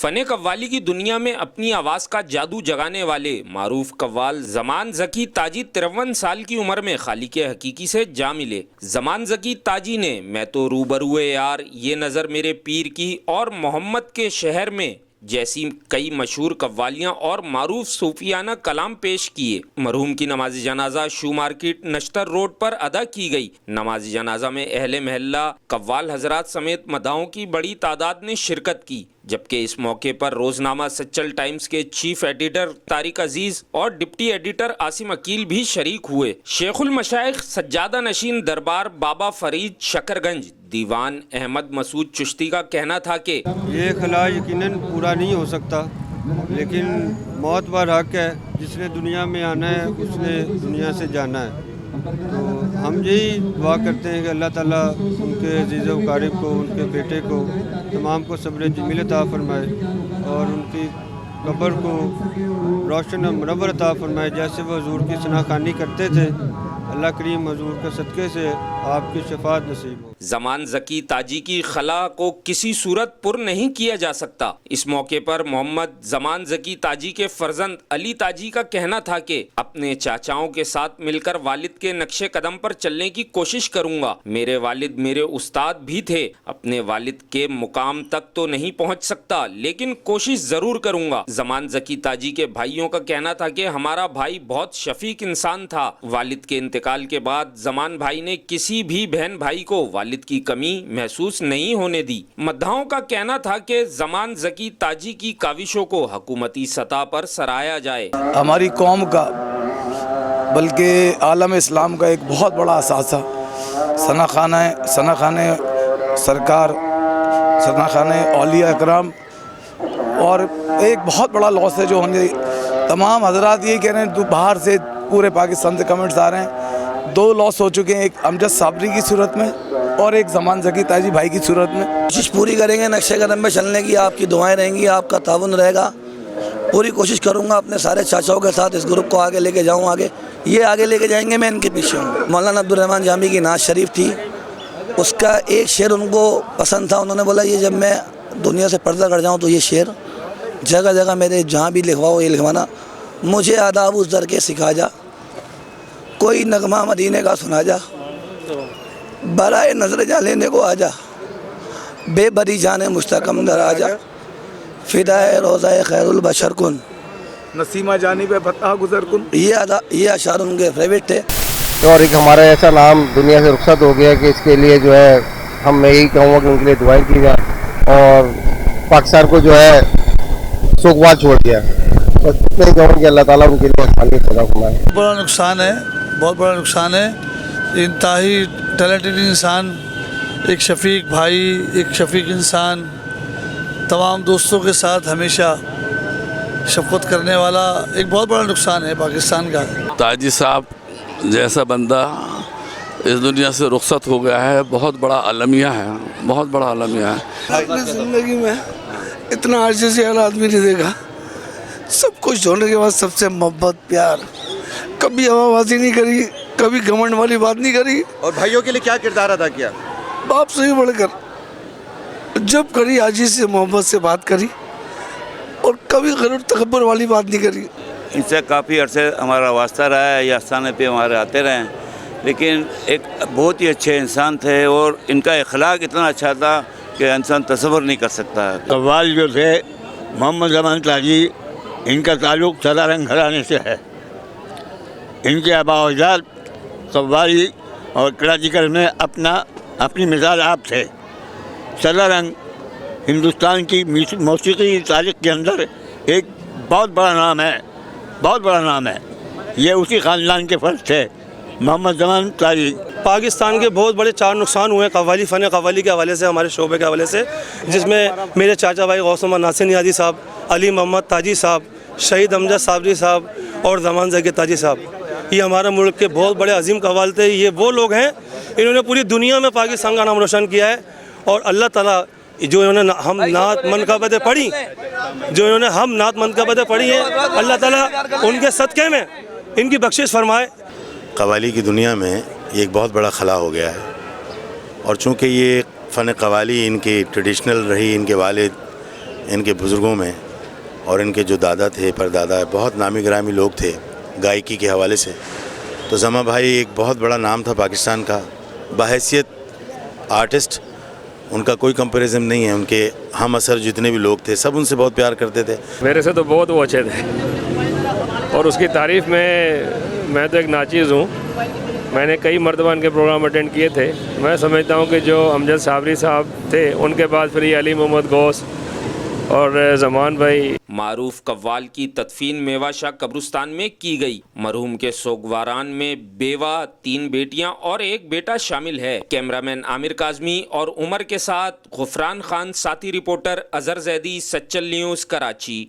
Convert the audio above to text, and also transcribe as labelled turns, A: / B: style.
A: فن قوالی کی دنیا میں اپنی آواز کا جادو جگانے والے معروف قوال زمان ذکی تاجی 53 سال کی عمر میں خالق حقیقی سے جا ملے۔ زمان ذکی تاجی نے میں تو روبروئے یار، یہ نظر میرے پیر کی اور محمد کے شہر میں جیسی کئی مشہور قوالیاں اور معروف صوفیانہ کلام پیش کیے۔ مرحوم کی نماز جنازہ شو مارکیٹ نشتر روڈ پر ادا کی گئی۔ نماز جنازہ میں اہل محلہ قوال حضرات سمیت مداحوں کی بڑی تعداد نے شرکت کی، جبکہ اس موقع پر روزنامہ سچل ٹائمز کے چیف ایڈیٹر طارق عزیز اور ڈپٹی ایڈیٹر عاصم عقیل بھی شریک ہوئے۔ شیخ المشائخ سجادہ نشین دربار بابا فرید شکرگنج دیوان احمد مسعود چشتی کا کہنا تھا کہ
B: یہ خلا یقیناً پورا نہیں ہو سکتا، لیکن موت بر حق ہے۔ جس نے دنیا میں آنا ہے اس نے دنیا سے جانا ہے۔ تو ہم یہی دعا کرتے ہیں کہ اللہ تعالیٰ ان کے عزیز و اقارب کو، ان کے بیٹے کو، تمام کو صبر جمیل عطا فرمائے اور ان کی قبر کو روشن و منور عطا فرمائے، جیسے وہ حضور کی ثنا خوانی کرتے تھے۔ اللہ کریم حضور کے صدقے سے آپ کی شفاعت نصیب ہو۔
A: زمان ذکی تاجی کی خلا کو کسی صورت پر نہیں کیا جا سکتا۔ اس موقع پر محمد زمان ذکی تاجی کے فرزند علی تاجی کا کہنا تھا کہ اپنے چاچاؤں کے ساتھ مل کر والد کے نقش قدم پر چلنے کی کوشش کروں گا۔ میرے والد میرے استاد بھی تھے، اپنے والد کے مقام تک تو نہیں پہنچ سکتا لیکن کوشش ضرور کروں گا۔ زمان ذکی تاجی کے بھائیوں کا کہنا تھا کہ ہمارا بھائی بہت شفیق انسان تھا۔ والد کے انتقال کے بعد زمان بھائی نے کسی بھی بہن بھائی کو والد کی کمی محسوس نہیں ہونے دی۔ مداحوں کا کہنا تھا کہ زمان ذکی تاجی کی کاوشوں کو حکومتی سطح پر سراہا جائے۔
C: ہماری قوم کا بلکہ عالم اسلام کا ایک بہت بڑا اثاثہ ثنا خانہ سرکار، ثنا خانہ اولیاء اکرام، اور ایک بہت بڑا لاس ہے جو ہمیں تمام حضرات یہ کہہ رہے ہیں، باہر سے پورے پاکستان سے کمنٹس آ رہے ہیں، 2 لاس ہو چکے ہیں، ایک امجد صابری کی صورت میں اور ایک زمان ذکی تاجی بھائی کی صورت میں۔
D: کوشش پوری کریں گے نقشے قدم پہ چلنے کی، آپ کی دعائیں رہیں گی، آپ کا تعاون رہے گا۔ پوری کوشش کروں گا اپنے سارے چاچاؤں کے ساتھ اس گروپ کو آگے لے کے جاؤں، یہ آگے لے کے جائیں گے، میں ان کے پیچھے ہوں۔ مولانا عبدالرحمن جامی کی نعت شریف تھی، اس کا ایک شعر ان کو پسند تھا، انہوں نے بولا یہ جب میں دنیا سے پردہ کر جاؤں تو یہ شعر جگہ جگہ میرے جہاں بھی لکھواؤ یہ لکھوانا، مجھے آداب اس در کے سکھا جا، کوئی نغمہ مدینے کا سنا جا، برائے نظر جا لینے کو آ جا، بے بری جانے مستقم در آ جا، فدائے روضہ خیر البشر کن،
C: نسیمہ جانی پہ فتح گزر کن۔
D: یہ اشعار ان کے فیوریٹ تھے۔
E: اور ایک ہمارا ایسا نام دنیا سے رخصت ہو گیا کہ اس کے لیے جو ہے میں یہی کہوں گا کہ ان کے لیے دعائیں کی جائیں اور پاکستان کو جو ہے سوگوار چھوڑ دیا، بس اتنا ہی کہوں کہ اللہ تعالیٰ ان کے لیے آسانیت پیدا فرمائے۔
F: بڑا نقصان ہے، بہت بڑا نقصان ہے۔ انتہائی ٹیلنٹڈ انسان، ایک شفیق بھائی، ایک شفیق انسان، تمام دوستوں کے ساتھ ہمیشہ شفقت کرنے والا، ایک بہت بڑا نقصان ہے پاکستان کا۔
G: تاجی صاحب جیسا بندہ اس دنیا سے رخصت ہو گیا ہے، بہت بڑا المیہ ہے، بہت بڑا المیہ ہے۔
F: اپنی زندگی میں اتنا عرصے سے آدمی نہیں دیکھا، سب کچھ ہونے کے بعد سب سے محبت پیار، کبھی ہوا بازی نہیں کری، کبھی گھمنڈ والی بات نہیں کری۔
H: اور بھائیوں کے لیے کیا کردار ادا کیا؟
F: باپ سے بھی بڑھ کر جب کری عاجزی سے محبت سے بات کری اور کبھی غرور تکبر والی بات نہیں کری۔
I: ان سے کافی عرصے ہمارا واسطہ رہا ہے، یہ آستانے پہ ہمارے آتے رہے ہیں، لیکن ایک بہت ہی اچھے انسان تھے اور ان کا اخلاق اتنا اچھا تھا کہ انسان تصور نہیں کر سکتا۔
J: قوال جو تھے محمد زمان تاجی، ان کا تعلق سدارنگ گھرانے سے ہے۔ ان کے آباء و اجداد قوالی اور کلاسیکل میں اپنی مثال آپ تھے۔ سدارنگ ہندوستان کی موسیقی تاریخ کے اندر ایک بہت بڑا نام ہے، بہت بڑا نام ہے۔ یہ اسی خاندان کے فرد تھے، محمد زمان تاجی۔
K: پاکستان کے بہت بڑے 4 نقصان ہوئے قوالی، فن قوالی کے حوالے سے، ہمارے شعبے کے حوالے سے، جس میں میرے چاچا بھائی غوث محمد ناصر نیازی صاحب، علی محمد تاجی صاحب، شہید امجد صابری صاحب اور زمان ذکی تاجی صاحب، یہ ہمارے ملک کے بہت بڑے عظیم قوال تھے۔ یہ وہ لوگ ہیں انہوں نے پوری دنیا میں پاکستان کا نام روشن کیا ہے، اور اللہ تعالیٰ جو انہوں نے ہم نعت منقبتیں پڑھی، ہیں، اللہ تعالیٰ ان کے صدقے میں ان کی بخشش فرمائے۔
H: قوالی کی دنیا میں یہ ایک بہت بڑا خلا ہو گیا ہے، اور چونکہ یہ فن قوالی ان کی ٹریڈیشنل رہی، ان کے والد ان کے بزرگوں میں اور ان کے جو دادا تھے پردادا بہت نامی گرامی لوگ تھے گائکی کے حوالے سے. تو زما بھائی ایک بہت بڑا نام تھا پاکستان کا بحیثیت آرٹسٹ. ان کا کوئی کمپیریزن نہیں ہے. ان کے ہم اثر جتنے بھی لوگ تھے سب ان سے بہت پیار کرتے تھے.
L: میرے سے تو بہت وہ اچھے تھے اور اس کی تعریف میں تو ایک ناچیز ہوں. میں نے کئی مرتبہ ان کے پروگرام اٹینڈ کیے تھے. میں سمجھتا ہوں کہ جو امجد صابری صاحب تھے ان کے بعد پھر یہ علی محمد غوث اور زمان بھائی.
A: معروف قوال کی تدفین میوہ شاہ قبرستان میں کی گئی. مرحوم کے سوگواران میں بیوہ، 3 بیٹیاں اور 1 بیٹا شامل ہے. کیمرامین عامر کاظمی اور عمر کے ساتھ غفران خان، ساتھی رپورٹر اظہر زیدی، سچل نیوز، کراچی.